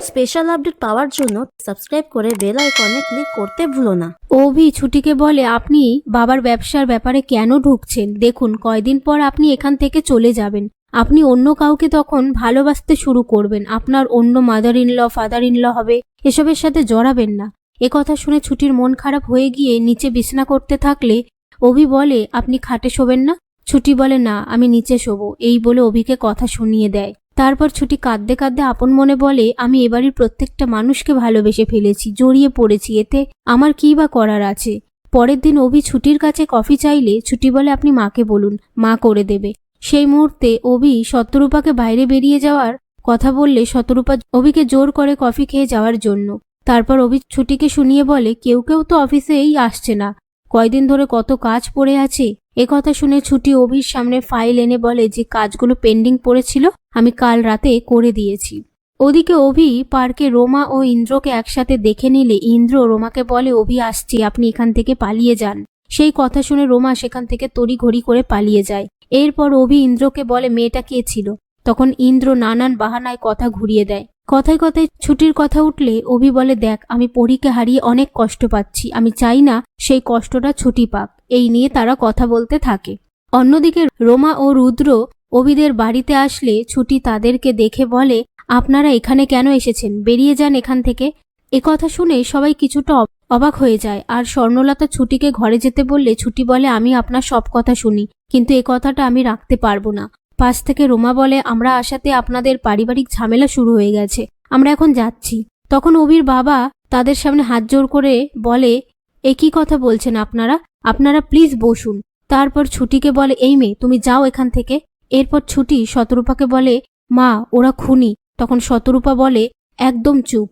Special update পাওয়ার জন্য subscribe করে bell আইকনে ক্লিক করতে ভুলো না। অভি ছুটিকে বলে, আপনি বাবার ব্যবসার ব্যাপারে কেন ঢুকছেন? দেখুন, কয়দিন পর আপনি এখান থেকে চলে যাবেন। আপনি অন্য কাউকে তখন ভালোবাসতে শুরু করবেন। আপনার অন্য mother in law, father in law হবে, এসবের সাথে জড়াবেন না। কথা শুনে ছুটির মন খারাপ হয়ে গিয়ে নিচে বিছানা করতে থাকলে অভি বলে, আপনি খাটে শোবেন না? ছুটি বলে, না, আমি নিচে শোবো। এই বলে অভিকে কথা শুনিয়ে দেয়। তারপর ছুটি কাঁদতে কাঁদতে আপন মনে বলে, আমি এবাড়ির প্রত্যেকটা মানুষকে ভালোবেসে ফেলেছি, জড়িয়ে পড়েছি, এতে আমার কী বা করার আছে। পরের দিন অভি ছুটির কাছে কফি চাইলে ছুটি বলে, আপনি মাকে বলুন, মা করে দেবে। সেই মুহূর্তে অভি শতরূপাকে বাইরে বেরিয়ে যাওয়ার কথা বললে শতরূপা অভিকে জোর করে কফি খেয়ে যাওয়ার জন্য। তারপর অভি ছুটিকে শুনিয়ে বলে, কেউ কেউ তো অফিসেই আসছে না, কয়দিন ধরে কত কাজ পড়ে আছে। কথা শুনে ছুটি অভির সামনে ফাইল এনে বলে যে কাজগুলো পেন্ডিং পড়েছিল আমি কাল রাতে করে দিয়েছি। ওদিকে অভি পার্কে রোমা ও ইন্দ্রকে একসাথে দেখে নিলে ইন্দ্র রোমাকে বলে, অভি আসছে, আপনি এখান থেকে পালিয়ে যান। সেই কথা শুনে রোমা সেখান থেকে তড়িঘড়ি করে পালিয়ে যায়। এরপর অভি ইন্দ্রকে বলে, মেয়েটা কে ছিল? তখন ইন্দ্র নানান বাহানায় কথা ঘুরিয়ে দেয়। কথায় কথায় ছুটির কথা উঠলে অভি বলে, দেখ, আমি পরীকে হারিয়ে অনেক কষ্ট পাচ্ছি, আমি চাই না সেই কষ্টটা ছুটি পাক। এই নিয়ে তারা কথা বলতে থাকে। অন্যদিকে রোমা ও রুদ্র অভিদের বাড়িতে আসলে ছুটি তাদেরকে দেখে বলে, আপনারা এখানে কেন এসেছেন? বেরিয়ে যান এখান থেকে। কথা শুনে সবাই কিছুটা অবাক হয়ে যায়। আর স্বর্ণলতা ছুটিকে ঘরে যেতে বললে ছুটি বলে, আমি আপনার সব কথা শুনি, কিন্তু কথাটা আমি রাখতে পারবো না। পাশ থেকে রোমা বলে, আমরা আসাতে আপনাদের পারিবারিক ঝামেলা শুরু হয়ে গেছে, আমরা এখন যাচ্ছি। তখন অভির বাবা তাদের সামনে হাত জোর করে বলে, একই কথা বলছেন আপনারা? আপনারা প্লিজ বসুন। তারপর ছুটিকে বলে, এই মেয়ে, তুমি যাও এখান থেকে। এরপর ছুটি শতরূপাকে বলে, মা, ওরা খুনি। তখন শতরূপা বলে, একদম চুপ,